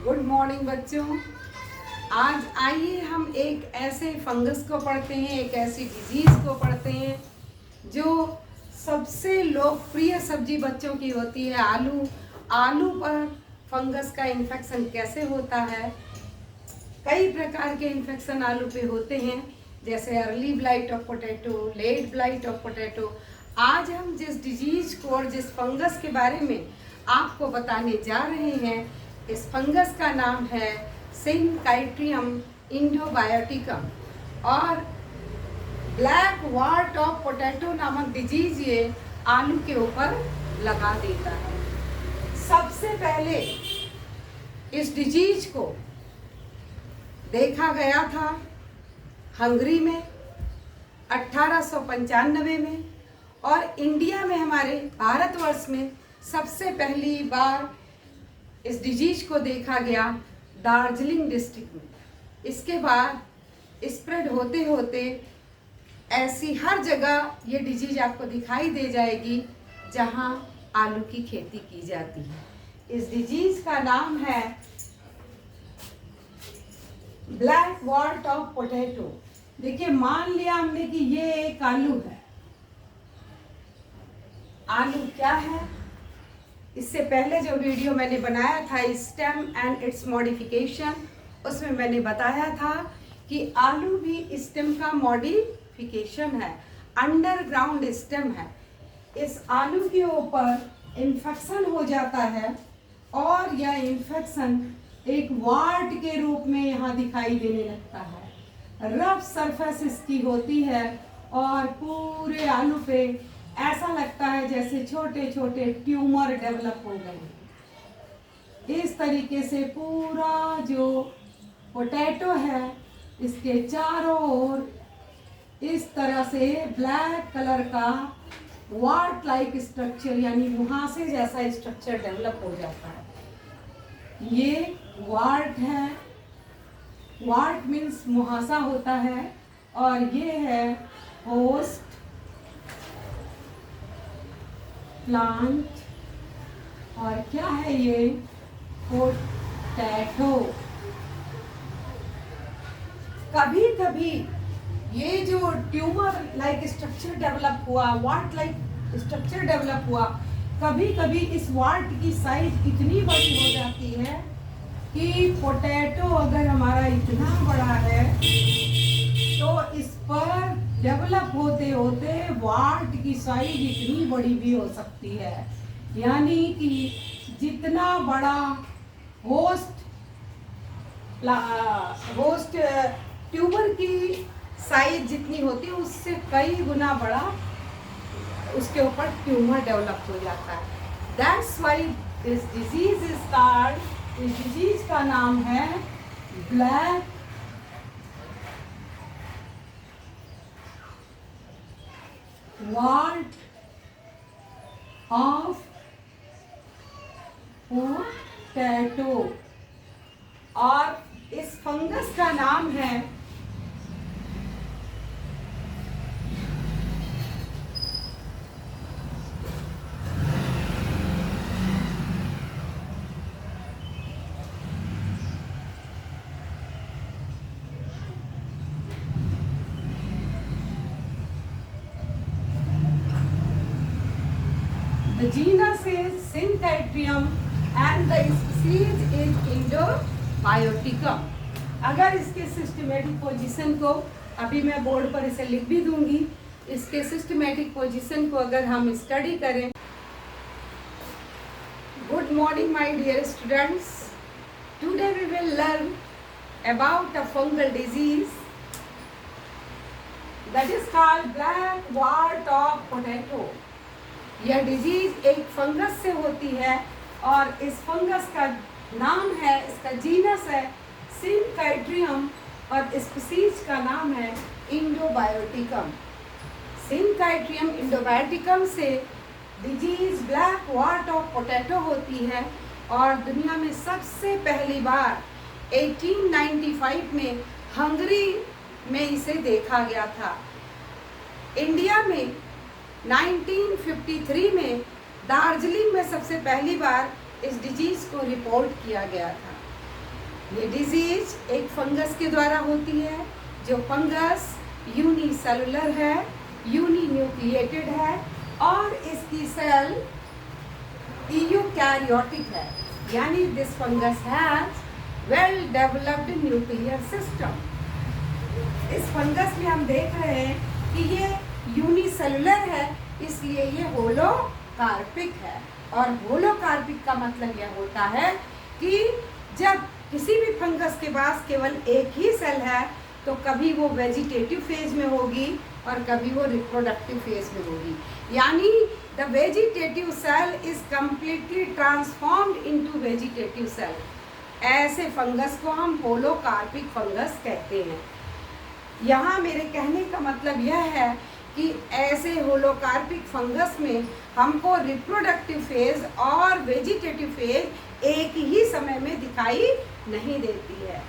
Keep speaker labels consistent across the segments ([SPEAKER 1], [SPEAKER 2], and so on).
[SPEAKER 1] Good morning बच्चों। आज आइए हम एक ऐसे फंगस को पढ़ते हैं, एक ऐसी डिजीज़ को पढ़ते हैं जो सबसे लोकप्रिय सब्जी बच्चों की होती है, आलू। आलू पर फंगस का इन्फेक्शन कैसे होता है? कई प्रकार के इन्फेक्शन आलू पे होते हैं, जैसे early blight of potato, late blight of potato. आज हम जिस डिजीज़ को और जिस फंगस के बारे में आपको बताने जा रहे हैं, इस फंगस का नाम है सिनकाइट्रियम इंडोबायोटिकम। और ब्लैक वार्ट ऑफ पोटैटो नामक डिजीज ये आलू के ऊपर लगा देता है। सबसे पहले इस डिजीज को देखा गया था हंगरी में 1895 में, और इंडिया में, हमारे भारतवर्ष में सबसे पहली बार इस डिजीज को देखा गया दार्जिलिंग डिस्ट्रिक्ट में। इसके बाद स्प्रेड होते होते ऐसी हर जगह ये डिजीज आपको दिखाई दे जाएगी जहां आलू की खेती की जाती है। इस डिजीज का नाम है ब्लैक वार्ट ऑफ पोटैटो। देखिए, मान लिया हमने कि ये एक आलू है। आलू क्या है? इससे पहले जो वीडियो मैंने बनाया था स्टेम एंड इट्स मॉडिफिकेशन, उसमें मैंने बताया था कि आलू भी स्टेम का मॉडिफिकेशन है, अंडरग्राउंड स्टेम है। इस आलू के ऊपर इन्फेक्शन हो जाता है और यह इन्फेक्शन एक वार्ट के रूप में यहाँ दिखाई देने लगता है। रफ सरफेस इसकी होती है और पूरे आलू पे ऐसा लगता है जैसे छोटे छोटे ट्यूमर डेवलप हो गए। इस तरीके से पूरा जो पोटैटो है, इसके चारों ओर इस तरह से ब्लैक कलर का वार्ट लाइक स्ट्रक्चर, यानी मुहासे जैसा स्ट्रक्चर डेवलप हो जाता है। ये वार्ट है। वार्ट मीन्स मुहासा होता है, और ये है होस्ट प्लांट। और क्या है ये? पोटैटो। कभी कभी ये जो ट्यूमर लाइक स्ट्रक्चर डेवलप हुआ, वार्ट लाइक स्ट्रक्चर डेवलप हुआ, कभी कभी इस वार्ट की साइज इतनी बड़ी हो जाती है कि पोटैटो अगर हमारा इतना बड़ा है तो इस पर डेवलप होते होते वार्ट की साइज इतनी बड़ी भी हो सकती है। यानी कि जितना बड़ा होस्ट ट्यूबर की साइज जितनी होती है, उससे कई गुना बड़ा उसके ऊपर ट्यूमर डेवलप हो जाता है। That's why this disease is called, इस डिजीज का नाम है ब्लैक वार्ट ऑफ पोटैटो। और इस फंगस का नाम है The genus is Syncytium and the species is Indobioticum। अगर इसके सिस्टमेटिक पोजीशन को, अभी मैं बोर्ड पर इसे लिख भी दूंगी, इसके सिस्टमेटिक पोजीशन को अगर हम स्टडी करें। Good morning my dear students. Today we will learn about a fungal disease that is called black wart of potato. यह डिजीज एक फंगस से होती है और इस फंगस का नाम है, इसका जीनस है सिनकाइट्रियम और स्पीसीज का नाम है इंडोबायोटिकम। सिनकाइट्रियम इंडोबायोटिकम से disease black wart of potato होती है, और दुनिया में सबसे पहली बार 1895 में हंगरी में इसे देखा गया था। इंडिया में 1953 में दार्जिलिंग में सबसे पहली बार इस डिजीज को रिपोर्ट किया गया था। ये डिजीज एक फंगस के द्वारा होती है, जो फंगस यूनिसेलुलर है, यूनिन्यूक्लिएटेड है और इसकी सेल यूकैरियोटिक है, यानी this fungus has well developed nuclear system. इस फंगस में हम देख रहे हैं कि ये यूनिसेलुलर है, इसलिए ये होलोकार्पिक है। और होलोकार्पिक का मतलब यह होता है कि जब किसी भी फंगस के पास केवल एक ही सेल है तो कभी वो वेजिटेटिव फेज में होगी और कभी वो रिप्रोडक्टिव फेज में होगी, यानी the vegetative cell is completely transformed into vegetative cell. ऐसे फंगस को हम होलोकार्पिक फंगस कहते हैं। यहाँ मेरे कहने का मतलब यह है कि ऐसे होलोकार्पिक फंगस में हमको रिप्रोडक्टिव फेज और वेजिटेटिव फेज एक ही समय में दिखाई नहीं देती है।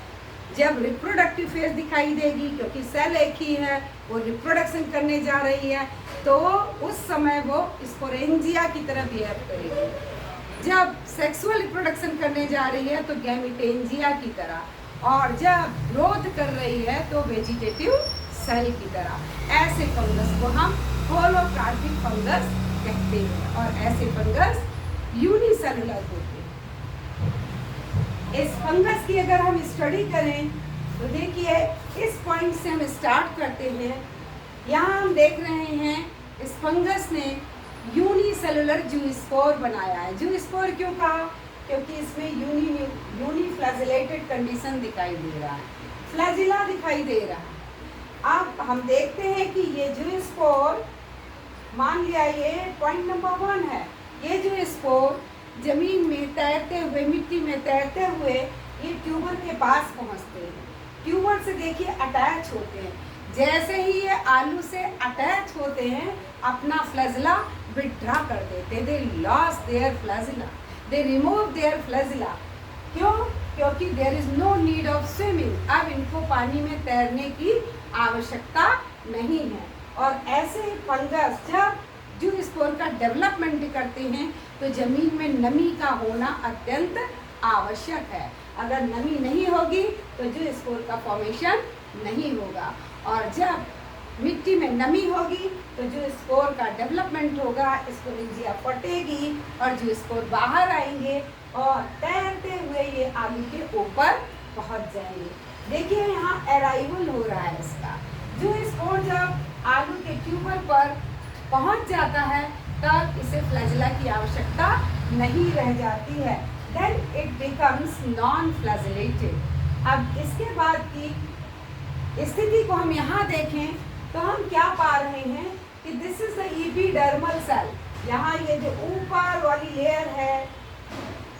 [SPEAKER 1] जब रिप्रोडक्टिव फेज दिखाई देगी, क्योंकि सेल एक ही है, वो रिप्रोडक्शन करने जा रही है, तो उस समय वो स्पोरेंजिया की तरह बिहेव करेगी। जब सेक्सुअल रिप्रोडक्शन करने जा रही है तो गैमिटेंजिया की तरह, और जब ग्रोथ कर रही है तो वेजिटेटिव सेल की तरह। ऐसे फंगस को हम होलोकार्पिक फंगस कहते हैं और ऐसे फंगस यूनिसेलुलर होते हैं। इस फंगस की अगर हम स्टडी करें तो देखिए, इस पॉइंट से हम स्टार्ट करते हैं। यहाँ हम देख रहे हैं इस फंगस ने यूनिसेलुलर जूस्पोर बनाया है। जूस्पोर क्यों कहा? क्योंकि इसमें यूनिफ्लैजिलेटेड कंडीशन दिखाई दे रहा है, फ्लैजिला दिखाई दे रहा है। अब हम देखते हैं कि ये जूस्पोर, मान लिया ये पॉइंट नंबर 1 है, ये जूस्पोर जमीन में तैरते हुए, मिट्टी में तैरते हुए ये ट्यूबर के पास पहुंचते हैं। ट्यूबर से देखिए अटैच होते हैं। जैसे ही ये आलू से अटैच होते हैं, अपना फ्लैजिला विथड्रॉ कर देते हैं। They lose their flagella, they remove their flagella. क्यों? क्योंकि there is no need of swimming. अब इनको पानी में तैरने की आवश्यकता नहीं है। और ऐसे फंगस जब जूस्पोर का डेवलपमेंट करते हैं तो जमीन में नमी का होना अत्यंत आवश्यक है। अगर नमी नहीं होगी तो जूस्पोर का फॉर्मेशन नहीं होगा, और जब मिट्टी में नमी होगी तो जूस्पोर का डेवलपमेंट होगा, स्पोरेंजिया फटेगी और जूस्पोर बाहर आएंगे और तैरते हुए ये आलू के ऊपर पहुंच जाएंगे। देखिए यहाँ अराइवल हो रहा है इसका। जूस्पोर जब आलू के ट्यूबर पर पहुंच जाता है तब इसे फ्लैजिला की आवश्यकता नहीं रह जाती है। Then it becomes non flagellated. अब इसके बाद की स्थिति को हम यहाँ देखें तो हम क्या पा रहे हैं कि this is the epidermal cell. यहाँ ये जो ऊपर वाली लेयर है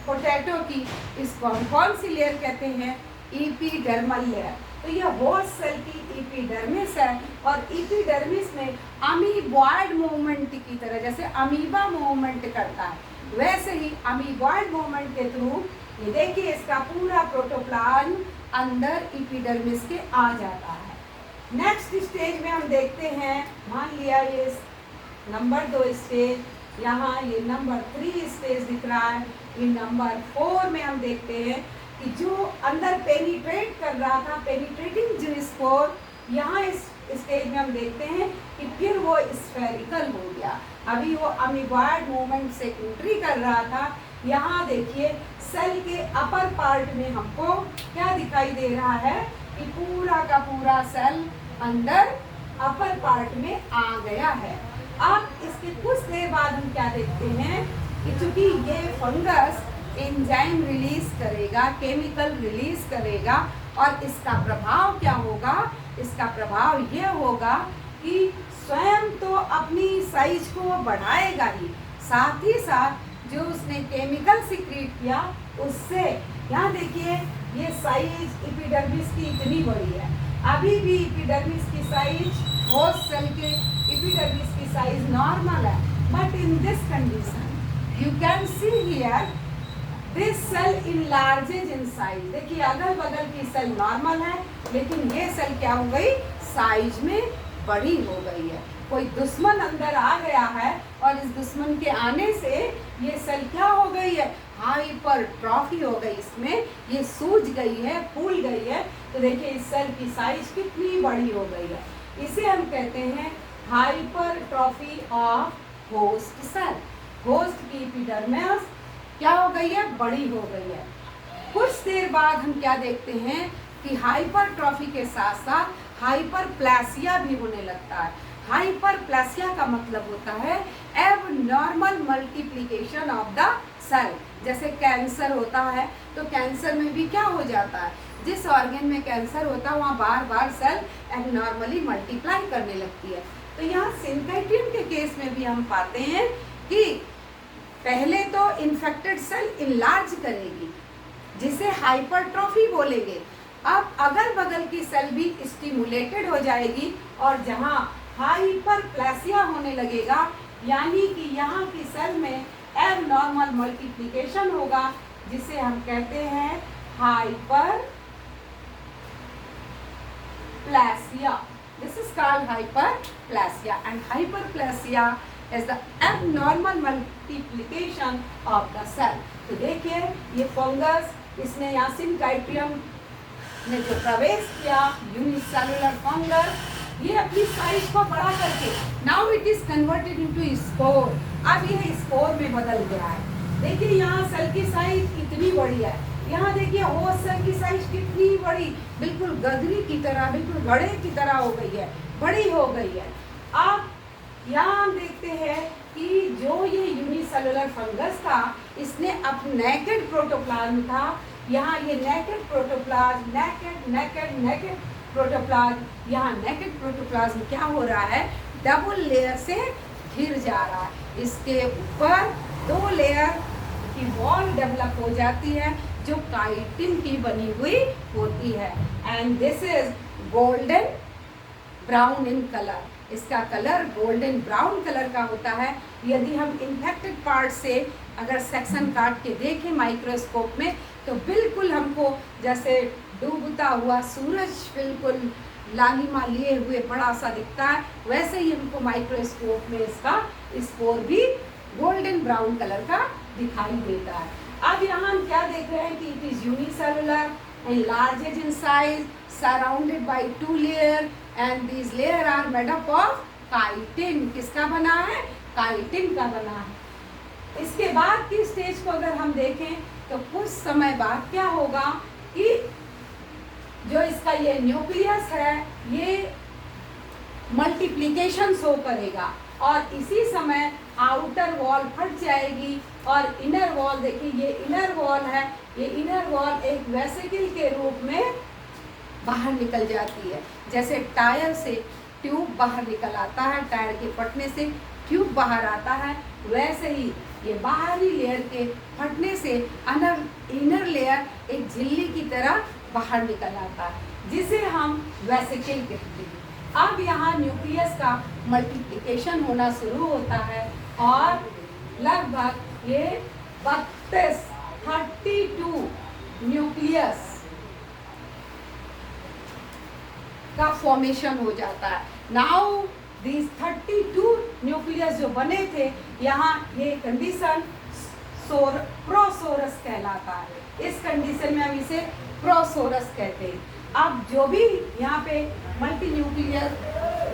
[SPEAKER 1] पोटैटो की, इसको हम कौन सी लेयर कहते हैं? Epidermal layer. तो ये होस्ट सेल की एपिडर्मिस है, और एपिडर्मिस में अमीबॉइड मूवमेंट की तरह, जैसे अमीबा मूवमेंट करता है, वैसे ही अमीबॉइड मूवमेंट के थ्रू ये देखिए इसका पूरा प्रोटोप्लाज्म अंदर एपिडर्मिस के आ जाता है। नेक्स्ट स्टेज में हम देखते हैं, मान लिया ये नंबर 2 स्टेज, यहाँ ये नंबर 3 स्टेज दिख रहा है। ये नंबर 4 में हम देखते हैं कि जो अंदर पेनिट्रेट कर रहा था, पेनिट्रेटिंग जूस्पोर, यहाँ इस स्टेज में हम देखते हैं कि फिर वो स्फेरिकल हो गया। अभी वो अमीबॉइड मूवमेंट से एंट्री कर रहा था। यहाँ देखिए सेल के अपर पार्ट में हमको क्या दिखाई दे रहा है कि पूरा का पूरा सेल अंदर अपर पार्ट में आ गया है। अब इसके कुछ देर बाद हम क्या देखते हैं कि चूंकि ये फंगस एंजाइम रिलीज करेगा, केमिकल रिलीज करेगा, और इसका प्रभाव क्या होगा? इसका प्रभाव ये होगा कि स्वयं तो अपनी साइज को बढ़ाएगा ही, साथ ही साथ जो उसने केमिकल सिक्रीट किया उससे, यहाँ देखिए ये साइज एपिडर्मिस की इतनी बड़ी है। अभी भी एपिडर्मिस की साइज, होस्ट सेल के एपिडर्मिस की साइज नॉर्मल है, but in this condition you can see here this cell enlarges in size. देखिए अगल बगल की सेल नॉर्मल है, लेकिन ये सेल क्या हो गई? साइज में बड़ी हो गई है। कोई दुश्मन अंदर आ गया है और इस दुश्मन के आने से ये सेल क्या हो गई है? हाइपरट्रॉफी हो गई, इसमें ये सूज गई है, फूल गई है, तो देखिए इस सेल की साइज कितनी बड़ी हो गई है। इसे हम कहते हैं hypertrophy of host cell. Host की एपिडर्मिस क्या हो गई है, बड़ी हो गई है। कुछ देर बाद हम क्या देखते हैं कि हाइपरट्रॉफी के साथ साथ हाइपरप्लेसिया भी होने लगता है। हाइपरप्लेसिया का मतलब होता है abnormal multiplication of the cell. जैसे कैंसर होता है तो कैंसर में भी क्या हो जाता है, जिस ऑर्गन में कैंसर होता है वहाँ बार बार सेल एबनॉर्मली मल्टीप्लाई करने लगती है। तो यहाँ सिंकाइट्रियम के केस में भी हम पाते हैं कि पहले तो इन्फेक्टेड सेल इनलार्ज करेगी, जिसे हाइपरट्रॉफी बोलेंगे। अब अगल बगल की सेल भी स्टिमुलेटेड हो जाएगी और जहाँ हाइपरप्लेसिया होने लगेगा, यानी कि यहाँ की सेल में एबनॉर्मल मल्टीप्लिकेशन होगा, जिसे हम कहते हैं hyperplasia. This is called hyperplasia and hyperplasia is the abnormal multiplication of the cell। तो देखिए ये फंगस, इसने यहाँ सिंकाइट्रियम ने जो प्रवेश किया, यूनिसेलुलर फंगस, ये अपनी साइज को बढ़ा करके now it is converted into spore. अब यह स्पोर में बदल गया है। देखिए यहाँ सेल की साइज कितनी बड़ी है, यहाँ देखिए होस्ट सेल की साइज कितनी बड़ी, बिल्कुल गगरी की तरह, बिल्कुल घड़े की तरह हो गई है, बड़ी हो गई है। अब यहाँ हम देखते हैं कि जो ये यूनिसेलुलर फंगस था, इसने अब नेकेड प्रोटोप्लाज्म था, यहाँ ये नेकेड प्रोटोप्लाज्म, नेकेड प्रोटोप्लाज्म, यहाँ नेकेड प्रोटोप्लाज्म क्या हो रहा है, डबल लेयर से घिर जा रहा है। इसके ऊपर 2 लेयर की वॉल डेवलप हो जाती है जो काइटिन की बनी हुई होती है। And this is golden brown in colour. इसका कलर गोल्डन ब्राउन कलर का होता है। यदि हम इन्फेक्टेड पार्ट से अगर सेक्शन काट के देखें माइक्रोस्कोप में, तो बिल्कुल हमको जैसे डूबता हुआ सूरज बिल्कुल लालिमा लिए हुए बड़ा सा दिखता है, वैसे ही हमको माइक्रोस्कोप में इसका स्पोर भी गोल्डन ब्राउन कलर का दिखाई देता है। अब यहाँ हम क्या देख रहे हैं कि it is unicellular and largest in size, surrounded by 2 layer and these layer are made up of chitin। किसका बना है, काइटिन का बना है। इसके बाद की स्टेज को अगर हम देखें तो कुछ समय बाद क्या होगा कि जो इसका ये न्यूक्लियस है ये मल्टीप्लिकेशन शो करेगा और इसी समय आउटर वॉल फट जाएगी और इनर वॉल, देखिए ये इनर वॉल है, ये इनर वॉल एक वेसिकल के रूप में बाहर निकल जाती है। जैसे टायर से ट्यूब बाहर निकल आता है, टायर के फटने से ट्यूब बाहर आता है, वैसे ही ये बाहरी लेयर के फटने से इनर लेयर एक झिल्ली की तरह बाहर निकल आता है, जिसे हम वेसिकल कहते हैं। अब यहाँ न्यूक्लियस का मल्टीप्लिकेशन होना शुरू होता है और लगभग ये 32 न्यूक्लियस का फॉर्मेशन हो जाता है। नाउ these 32 न्यूक्लियस जो बने थे, यहाँ ये कंडीशन प्रोसोरस कहलाता है। इस कंडीशन में हम इसे प्रोसोरस कहते हैं। अब जो भी यहाँ पे मल्टी न्यूक्लियर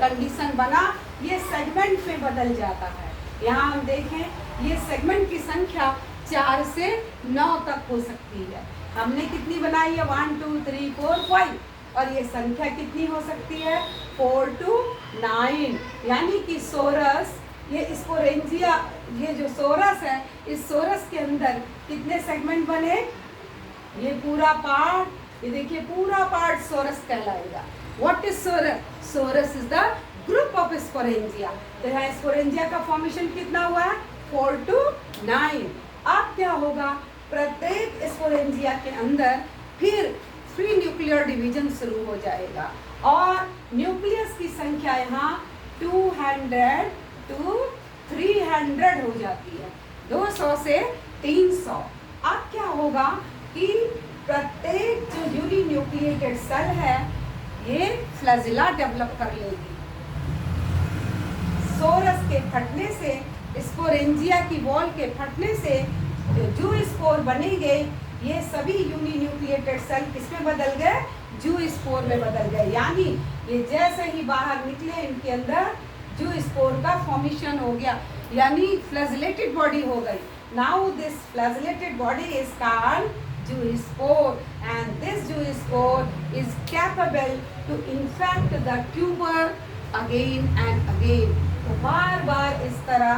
[SPEAKER 1] कंडीशन बना, ये सेगमेंट में बदल जाता है। यहाँ हम देखें ये सेगमेंट की संख्या 4 से 9 तक हो सकती है। हमने कितनी बनाई है, 1 2 3 4 5, और ये संख्या कितनी हो सकती है, 4 to 9। यानी कि सोरस, ये स्पोरेंजिया, ये जो सोरस है, इस सोरस के अंदर कितने सेगमेंट बने, ये पूरा पार्ट, ये देखिए पूरा पार्ट सोरस कहलाएगा। What is sorus? Sorus is the group of sporangia. तो यहाँ स्पोरेंजिया का फॉर्मेशन कितना हुआ है, 4 to 9। अब क्या होगा, प्रत्येक स्पोरेंजिया के अंदर फिर 3 न्यूक्लियर डिवीजन शुरू हो जाएगा और न्यूक्लियस की संख्या यहाँ 200 to 300 हो जाती है, 200 से 300। अब क्या होगा कि प्रत्येक जो यूनिन्यूक्लिएटेड सेल है ये फ्लैजिला डेवलप कर लेगी। सोरस के फटने से, स्पोरेंजिया की वॉल के फटने से जो जू स्पोर बनेंगे ये सभी यूनिन्यूक्लिएटेड सेल किसमें बदल गए, जू स्पोर में बदल गए। यानी ये जैसे ही बाहर निकले इनके अंदर जू स्पोर का फॉर्मेशन हो गया, यानी फ्लैजेलेटेड बॉडी हो गई। Now this flagellated body is called zoospore and this zoospore is capable to infect the tuber again and again। तो बार बार इस तरह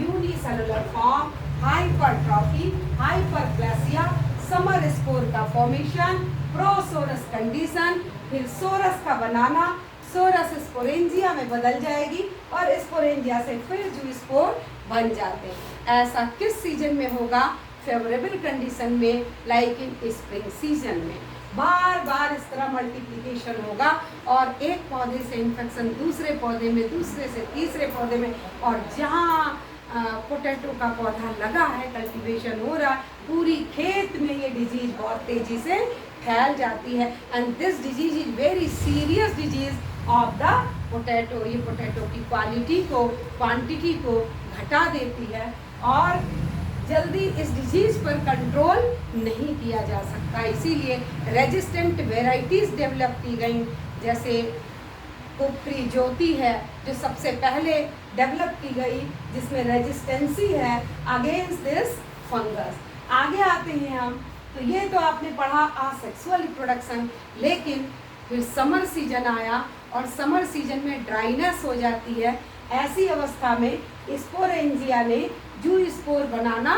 [SPEAKER 1] unicellular form, hypertrophy, hyperplasia, summer spore का फॉर्मेशन, प्रोसोरस कंडीशन, फिर सोरस का बनाना, सोरस स्पोरेंजिया में बदल जाएगी और स्पोरेंजिया से फिर जूस्पोर बन जाते हैं। ऐसा किस सीजन में होगा, फेवरेबल कंडीशन में, लाइक इन स्प्रिंग सीजन में। बार बार इस तरह मल्टीप्लिकेशन होगा और एक पौधे से इन्फेक्शन दूसरे पौधे में, दूसरे से तीसरे पौधे में, और जहाँ पोटैटो का पौधा लगा है, कल्टीवेशन हो रहा है, पूरी खेत में ये डिजीज बहुत तेजी से फैल जाती है। And this disease is very serious disease of the potato. ये पोटैटो की क्वालिटी को, क्वांटिटी को घटा देती है और जल्दी इस डिजीज पर कंट्रोल नहीं किया जा सकता। इसीलिए रेजिस्टेंट वेराइटीज डेवलप की गई, जैसे कुपरी ज्योति है जो सबसे पहले डेवलप की गई, जिसमें रेजिस्टेंसी है अगेंस्ट दिस फंगस। आगे आते हैं हम, तो ये तो आपने पढ़ा असेक्सुअल रिप्रोडक्शन, लेकिन फिर समर सीजन आया और समर सीजन में ड्राइनेस हो जाती है। ऐसी अवस्था में स्पोरेंजिया ने जू स्पोर बनाना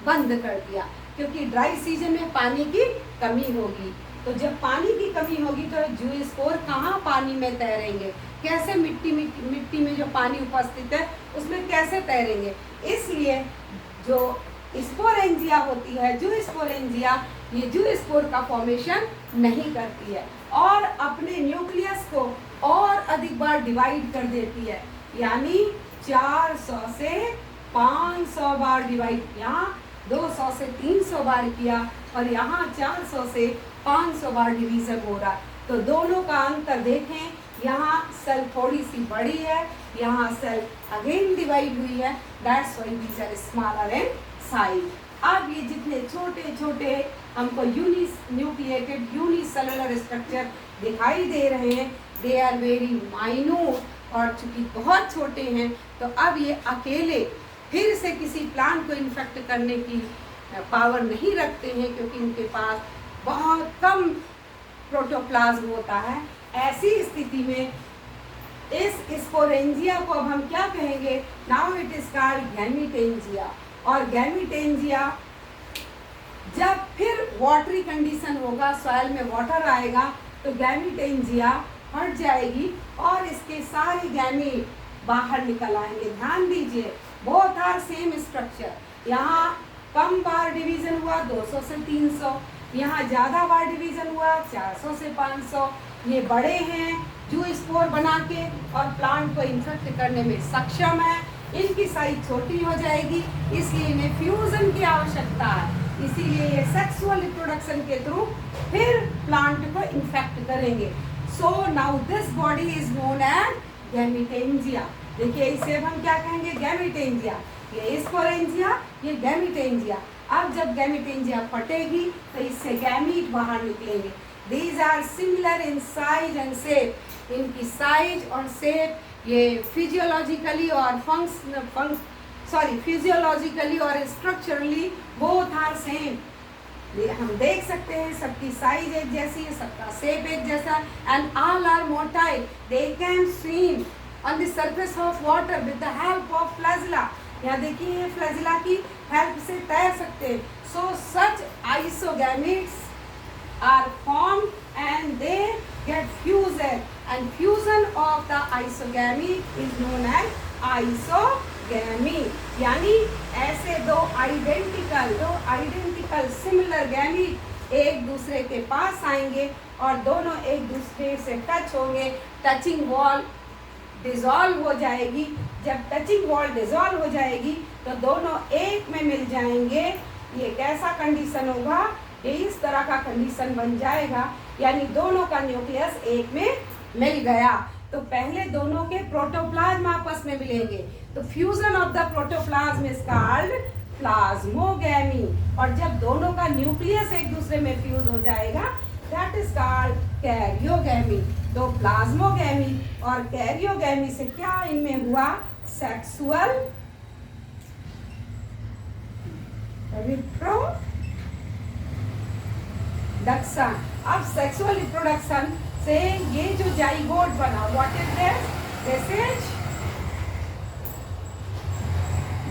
[SPEAKER 1] बंद कर दिया, क्योंकि ड्राई सीजन में पानी की कमी होगी। तो जब पानी की कमी होगी तो जू स्पोर कहाँ पानी में तैरेंगे, कैसे मिट्टी में जो पानी उपस्थित है उसमें कैसे तैरेंगे। इसलिए जो स्पोरेंजिया होती है, जू स्पोरेंजिया, ये जू स्पोर का फॉर्मेशन नहीं करती है और अपने न्यूक्लियस को और अधिक बार डिवाइड कर देती है। यानी 400 से 500 बार डिवाइड, यहाँ 200 से 300 बार किया और यहाँ 400 से 500 बार डिवीजन हो रहा। तो दोनों का अंतर देखें, यहाँ सेल थोड़ी सी बड़ी है, यहाँ सेल अगेन डिवाइड हुई है, that's why these are smaller in size. अब ये जितने छोटे छोटे हमको न्यूक्लिएटेड यूनिसेलुलर स्ट्रक्चर दिखाई दे रहे हैं, दे आर वेरी माइन्यूट, और चूंकि बहुत छोटे हैं तो अब ये अकेले फिर से किसी प्लांट को इन्फेक्ट करने की पावर नहीं रखते हैं, क्योंकि इनके पास बहुत कम प्रोटोप्लाज्म होता है। ऐसी स्थिति में इस स्पोरेंजिया को अब हम क्या कहेंगे, नाउ इट इज कॉल्ड गैमीटेंजिया। और गैमीटेंजिया जब फिर वाटरी कंडीशन होगा, सॉइल में वाटर आएगा, तो गैमीटेंजिया हट जाएगी और इसके सारे गैमीट बाहर निकल आएंगे। ध्यान दीजिए, बोथ आर सेम स्ट्रक्चर। यहाँ कम बार डिवीजन हुआ 200 से 300, यहाँ ज़्यादा बार डिवीजन हुआ 400 से 500। ये बड़े हैं, जू स्पोर बना के और प्लांट को इन्फेक्ट करने में सक्षम है। इनकी साइज छोटी हो जाएगी, इसलिए इन्हें फ्यूजन की आवश्यकता है। इसीलिए ये सेक्सुअल रिप्रोडक्शन के थ्रू फिर प्लांट को इन्फेक्ट करेंगे। So now this body is known as gametangia. देखिए इसे हम क्या कहेंगे, गैमीटेंजिया। ये स्पोरेंजिया, ये गैमीटेंजिया। अब जब गैमीटेंजिया फटेगी तो इससे गैमीट बाहर निकलेंगे। These are similar in size and shape. इनकी साइज और शेप ये फिजियोलॉजिकली और फिजियोलॉजिकली और स्ट्रक्चरली बोथ आर सेम। हम देख सकते हैं सबकी साइज एक जैसी है, सबका शेप एक जैसा, and all are motile. They can swim on the surface of water with the help of flagella. यहाँ देखिए ये फ्लैजिला की हेल्प से तैर सकते हैं। सो सच आइसोगैमीट्स are formed and they get fused, and fusion of the isogamy is known as isogamy। यानी ऐसे दो आइडेंटिकल सिमिलर गैमीट एक दूसरे के पास आएंगे और दोनों एक दूसरे से टच होंगे। टचिंग वॉल डिसॉल्व हो जाएगी। जब टचिंग वॉल डिसॉल्व हो जाएगी तो दोनों एक में मिल जाएंगे। ये कैसा कंडीशन होगा, ये इस तरह का कंडीशन बन जाएगा, यानी दोनों का न्यूक्लियस एक में मिल गया। तो पहले दोनों के प्रोटोप्लाज्म आपस में मिलेंगे, तो fusion of the protoplasm is called plasmogamy, और जब दोनों का न्यूक्लियस एक दूसरे में फ्यूज हो जाएगा दैट इज कॉल्ड कैरियोगैमी। तो प्लाज्मोगैमी और कैरियोगैमी से क्या इनमें हुआ, सेक्सुअल रिप्रोडक्शन। अब सेक्सुअल रिप्रोडक्शन से ये जो जाइगोट बना, what is this is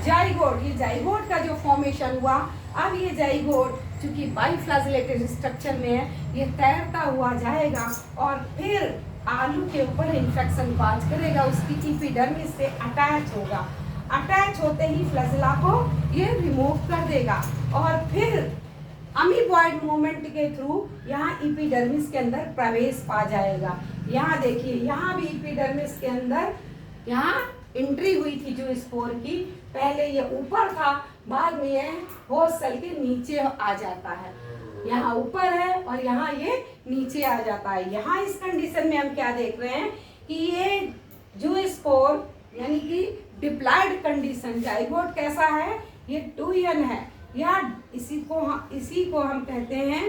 [SPEAKER 1] zygote. ये जाइगोट का जो फॉर्मेशन हुआ, अब ये जाइगोट चूंकि बाइफ्लैजेलेटेड स्ट्रक्चर में है, ये तैरता हुआ जाएगा और फिर आलू के ऊपर इन्फेक्शन कॉज करेगा, उसकी एपिडर्मिस से अटैच होगा। अटैच होते ही फ्लैजेला को ये रिमूव कर देगा और फिर अमीबॉइड मूवमेंट के थ्रू यहाँ एपिडर्मिस के अंदर प्रवेश पा जाएगा। यहाँ देखिए, यहाँ भी एपिडर्मिस के अंदर यहाँ एंट्री हुई थी जो स्पोर की, पहले ये ऊपर था, बाद में ये होस्ट सेल के नीचे आ जाता है। यहाँ ऊपर है और यहाँ ये नीचे आ जाता है। यहाँ इस कंडीशन में हम क्या देख रहे हैं कि ये जो स्पोर यानी कि डिप्लॉयड कंडीशन, जाइगोट कैसा है, ये 2n है, या इसी को हम कहते हैं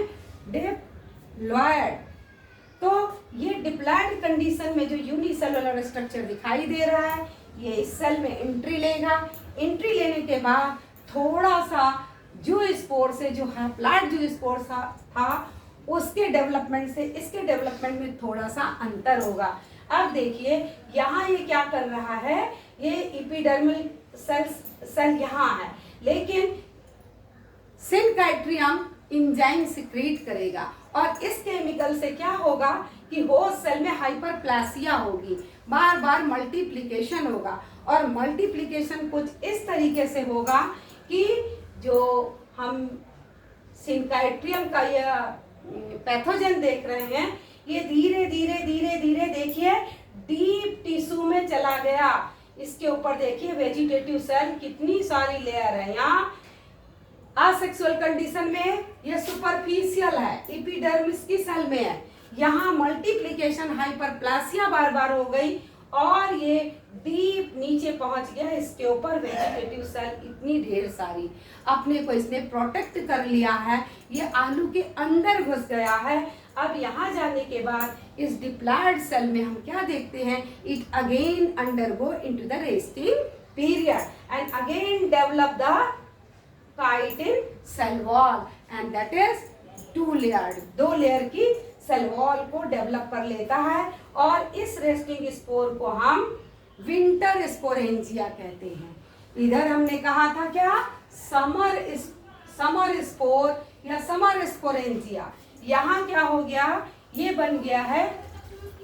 [SPEAKER 1] डिप्लॉयड। तो ये डिप्लॉयड कंडीशन में जो यूनिसेलुलर स्ट्रक्चर दिखाई दे रहा है, ये इस सेल में एंट्री लेगा। एंट्री लेने के बाद थोड़ा सा जो स्पोर से, जो हैप्लॉयड जो स्पोर था उसके डेवलपमेंट से इसके डेवलपमेंट में थोड़ा सा अंतर होगा। अब देखिए यहाँ ये क्या कर रहा है, ये एपिडर्मल सेल यहाँ है, लेकिन सिनकाइट्रियम इंजाइम सिक्रीट करेगा और इस केमिकल से क्या होगा कि होस्ट सेल में हाइपरप्लासिया होगी, बार बार मल्टीप्लिकेशन होगा। और मल्टीप्लिकेशन कुछ इस तरीके से होगा कि जो हम सिनकाइट्रियम का यह पैथोजन देख रहे हैं, ये धीरे धीरे धीरे धीरे देखिए डीप टिश्यू में चला गया। इसके ऊपर देखिए वेजिटेटिव सेल कितनी सारी लेयर है। यहाँ असेक्सुअल कंडीशन में ये सुपरफिशियल है, एपिडर्मिस की सेल में है। यहाँ मल्टीप्लिकेशन हाइपरप्लासिया बार बार हो गई और ये डीप नीचे पहुंच गया। इसके ऊपर वेजिटेटिव सेल इतनी ढेर सारी, अपने को इसने प्रोटेक्ट कर लिया है, ये आलू के अंदर घुस गया है। अब यहाँ जाने के बाद इस डिप्लॉयड सेल में हम क्या देखते हैं, it again undergo into the resting period and again develop the chitin cell wall and that is 2 layered, 2 layer की सेल वॉल को डेवलप कर लेता है। और इस रेस्टिंग स्पोर को हम विंटर स्पोरेंजिया कहते हैं। इधर हमने कहा था क्या, समर स्पोर या समर स्पोरेंजिया, यहाँ क्या हो गया, ये बन गया है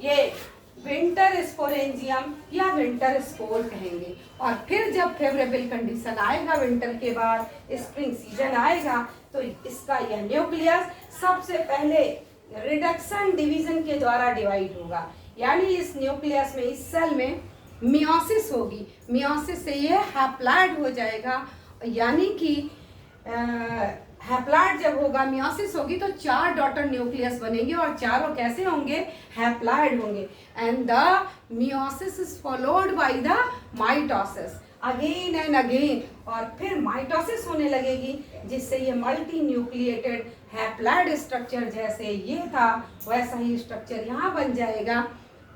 [SPEAKER 1] ये विंटर स्पोरेंजियम या विंटर स्पोर कहेंगे। और फिर जब फेवरेबल कंडीशन आएगा, विंटर के बाद स्प्रिंग सीजन आएगा, तो इसका यह न्यूक्लियस सबसे पहले रिडक्शन डिवीजन के द्वारा डिवाइड होगा। यानी इस न्यूक्लियस में, इस सेल में मियोसिस होगी। मियोसिस से ये हैप्लॉयड हो जाएगा, यानी कि हैप्लॉयड जब होगा, मियोसिस होगी तो 4 डॉटर न्यूक्लियस बनेंगे और चारों कैसे होंगे, हैप्लॉयड होंगे। And the meiosis is followed by the mitosis again and again, और फिर माइटोसिस होने लगेगी, जिससे ये मल्टी न्यूक्लिएटेड हैप्लॉयड स्ट्रक्चर जैसे ये था वैसा ही स्ट्रक्चर यहाँ बन जाएगा।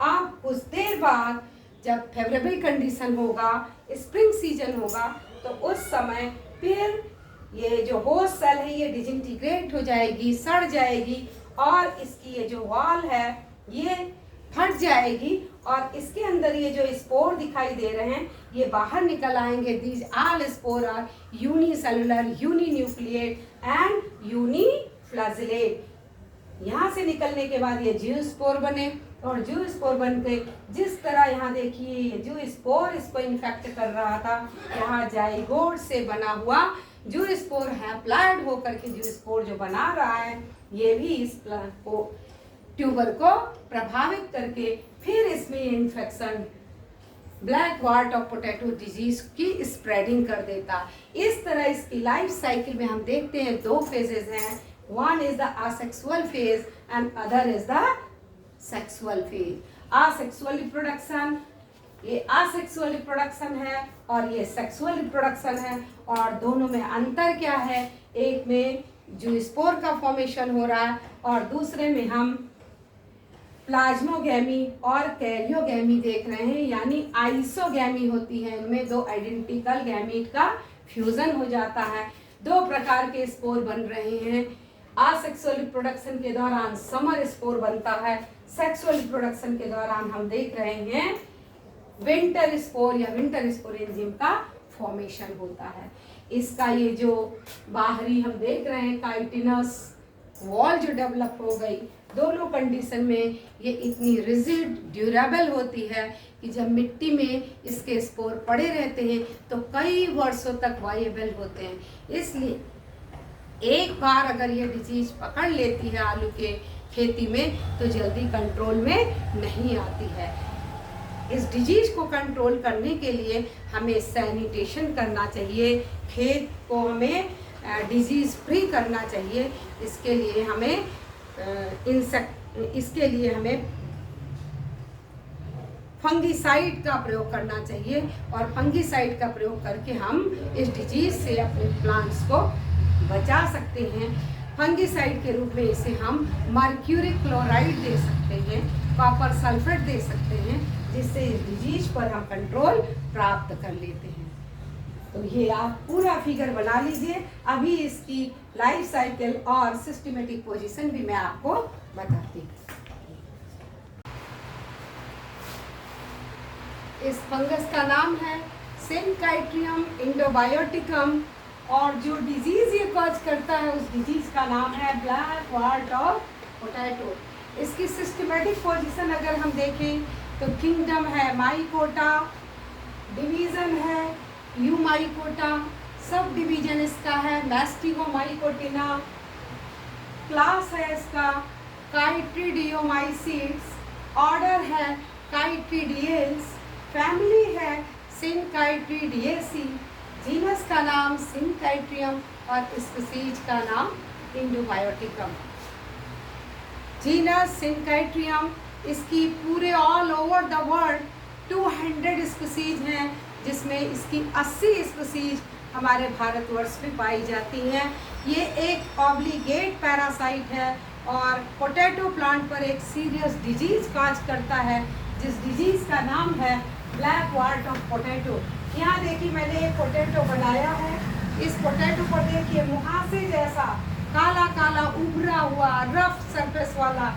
[SPEAKER 1] अब कुछ देर बाद जब फेवरेबल कंडीशन होगा, स्प्रिंग सीजन होगा, तो उस समय फिर ये जो होस्ट सेल है ये डिसइंटीग्रेट हो जाएगी, सड़ जाएगी और इसकी ये जो वॉल है ये फट जाएगी और इसके अंदर ये जो स्पोर दिखाई दे रहे हैं ये बाहर निकल आएंगे। These all spore are unicellular, uninucleate and uniflagellate. यहाँ से निकलने के बाद ये जियोस्पोर बने और जियोस्पोर बन के जिस तरह यहाँ देखिए जो स्पोर इसको इन्फेक्ट कर रहा था, यहाँ जाइगोट से बना हुआ जो स्पोर हैप्लॉयड होकर के जो स्पोर जो बना रहा है, ये भी इस को ट्यूबर को प्रभावित करके फिर इसमें infection black wart of potato disease की स्प्रेडिंग कर देता। इस तरह इसकी लाइफ साइकिल में हम देखते हैं 2 फेजेस हैं, one is the asexual phase and other is the sexual phase. Asexual reproduction ये असेक्सुअल रिप्रोडक्शन है और ये सेक्सुअल रिप्रोडक्शन है। और दोनों में अंतर क्या है? एक में जो स्पोर का फॉर्मेशन हो रहा है और दूसरे में हम प्लाज्मोगैमी और कैरियोगैमी देख रहे हैं, यानी आइसोगैमी होती है। इनमें दो आइडेंटिकल गैमीट का फ्यूजन हो जाता है, दो प्रकार के स्पोर बन रहे हैं। असेक्सुअल रिप्रोडक्शन के दौरान समर स्पोर बनता है, सेक्सुअल रिप्रोडक्शन के दौरान हम देख रहे हैं विंटर स्पोर या विंटर स्पोरेंजियम का फॉर्मेशन होता है। इसका ये जो बाहरी हम देख रहे हैं काइटिनस वॉल जो डेवलप हो गई, दोनों कंडीशन में ये इतनी रिजिड ड्यूरेबल होती है कि जब मिट्टी में इसके स्पोर पड़े रहते हैं तो कई वर्षों तक वायबल होते हैं। इसलिए एक बार अगर ये डिजीज पकड़ लेती है आलू के खेती में तो जल्दी कंट्रोल में नहीं आती है। इस डिजीज को कंट्रोल करने के लिए हमें सैनिटेशन करना चाहिए, खेत को हमें डिजीज फ्री करना चाहिए। इसके लिए हमें फंगीसाइड का प्रयोग करना चाहिए और फंगीसाइड का प्रयोग करके हम इस डिजीज से अपने प्लांट्स को बचा सकते हैं। फंगीसाइड के रूप में इसे हम मर्क्यूरिक क्लोराइड दे सकते हैं, कॉपर सल्फेट दे सकते हैं, जिससे इस डिजीज पर हम कंट्रोल प्राप्त कर लेते हैं। तो ये आप पूरा फिगर बना लीजिए। अभी इसकी लाइफ साइकिल और सिस्टमेटिक पोजीशन भी मैं आपको बताती हूँ। इस फंगस का नाम है सिनकाइट्रियम इंडोबायोटिकम और जो डिजीज ये कॉज करता है उस डिजीज का नाम है ब्लैक वार्ट ऑफ पोटैटो। इसकी सिस्टमेटिक पोजीशन अगर हम देखें तो किंगडम है माइकोटा, डिवीजन है यूमाइकोटा, सब डिवीजन इसका है मैस्टिगोमाइकोटिना, क्लास है इसका काइट्रिडियोमाइसीड्स, ऑर्डर है काइट्रिडियल्स, फैमिली है सिनकाइट्रिडिएसी, जीनस का नाम सिनकाइट्रियम और स्पीसीज का नाम इंडोबायोटिकम। जीनस सिनकाइट्रियम, इसकी पूरे all over the world 200 species हैं, जिसमें इसकी 80 स्पीसीज हमारे भारतवर्ष में पाई जाती हैं। ये एक ऑब्लिगेट पैरासाइट है और पोटैटो प्लांट पर एक सीरियस डिजीज काज करता है, जिस डिजीज का नाम है ब्लैक वार्ट ऑफ पोटैटो। यहाँ देखिए मैंने एक पोटैटो बनाया है। इस पोटैटो को देखिए मुहासे जैसा काला काला उभरा हुआ रफ सरफेस वाला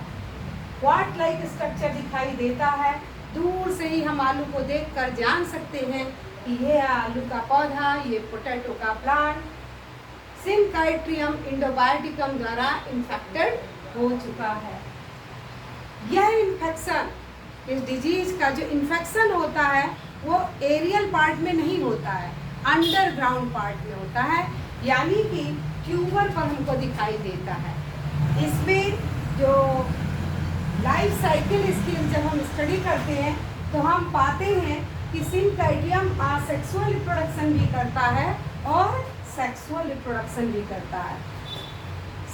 [SPEAKER 1] वाट लाइक स्ट्रक्चर दिखाई देता है। दूर से ही हम आलू को देखकर जान सकते हैं कि ये आलू का पौधा, ये पोटैटो का प्लांट सिनकाइट्रियम इंडोबायोटिकम द्वारा इन्फेक्टेड हो चुका है। यह इन्फेक्शन, इस डिजीज का जो इन्फेक्शन होता है वो एरियल पार्ट में नहीं होता है, अंडरग्राउंड पार्ट में होता है, यानी कि ट्यूबर पर हमको दिखाई देता है। इसमें जो लाइफ साइकिल इसकी जब हम स्टडी करते हैं तो हम पाते हैं कि सिनकाइट्रियम असेक्सुअल रिप्रोडक्शन भी करता है और सेक्सुअल रिप्रोडक्शन भी करता है।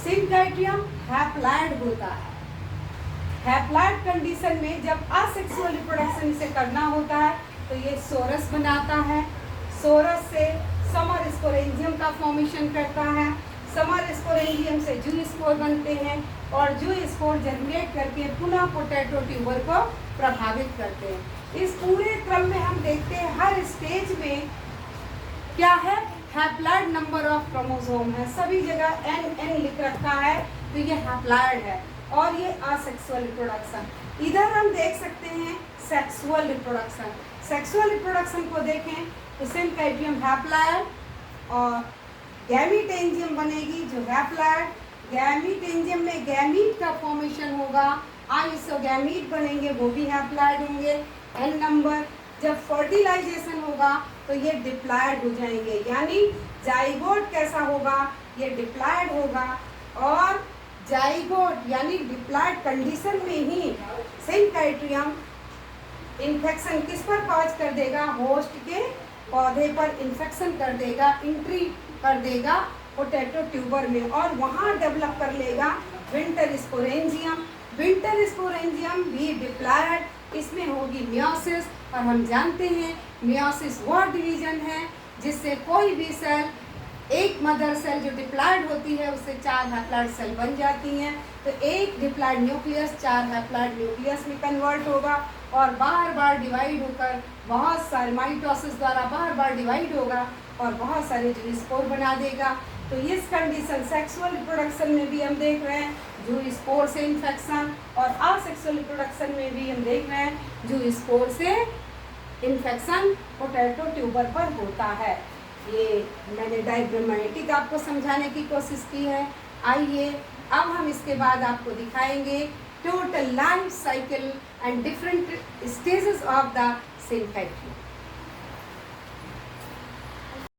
[SPEAKER 1] सिनकाइट्रियम हैप्लॉइड होता है। हैप्लॉइड कंडीशन में जब असेक्सुअल रिप्रोडक्शन इसे करना होता है तो ये सोरस बनाता है। सोरस से समर स्पोरेंजियम का फॉर्मेशन करता है। समर स्पोरेंजियम से जू स्पोर बनते हैं और जू स्पोर जनरेट करके पुनः पोटैटो ट्यूबर को प्रभावित करते हैं। इस पूरे क्रम में हम देखते हैं हर स्टेज में क्या है, हैप्लॉइड नंबर ऑफ क्रोमोसोम है। सभी जगह n लिख रखा है तो ये हैप्लॉइड है और ये असेक्सुअल रिप्रोडक्शन। इधर हम देख सकते हैं सेक्सुअल रिप्रोडक्शन। सेक्सुअल रिप्रोडक्शन को देखें तो सिनकाइट्रियम हैप्लॉइड और गैमीटेंजियम बनेगी जो हैप्लॉइड। गैमीटेंजियम में गैमीट का फॉर्मेशन होगा, आइसोगैमीट बनेंगे वो भी हैप्लॉइड होंगे n नंबर। जब फर्टिलाइजेशन होगा तो ये डिप्लॉइड हो जाएंगे, यानी जाइगोट कैसा होगा, ये डिप्लॉइड होगा और जाइगोट यानी डिप्लॉइड कंडीशन में ही सिनकाइट्रियम इन्फेक्शन किस पर कॉज कर देगा, होस्ट के पौधे पर इन्फेक्शन कर देगा, एंट्री कर देगा पोटैटो ट्यूबर में और वहाँ डेवलप कर लेगा विंटर स्पोरेंजियम। विंटर स्पोरेंजियम भी डिप्लॉइड, इसमें होगी मियोसिस और हम जानते हैं मियोसिस वो डिवीजन है जिससे कोई भी सेल, एक मदर सेल जो डिप्लॉयड होती है उससे 4 हैप्लॉयड सेल बन जाती हैं। तो एक डिप्लॉयड न्यूक्लियस 4 हैप्लॉयड न्यूक्लियस में कन्वर्ट होगा और बार बार डिवाइड होकर बहुत सारे माइटोसिस द्वारा बार बार डिवाइड होगा और बहुत सारे जूस्पोर बना देगा। तो इस कंडीशन सेक्सुअल रिप्रोडक्शन में भी हम देख रहे हैं जूस्पोर से इन्फेक्शन, और असेक्सुअल रिप्रोडक्शन में भी हम देख रहे हैं जूस्पोर से इन्फेक्शन पोटैटो ट्यूबर पर होता है। ये मैंने डायग्रामेटिक आपको समझाने की कोशिश की है। आइए अब हम इसके बाद आपको दिखाएंगे total life cycle and different stages of the सिंफैक्ट्री।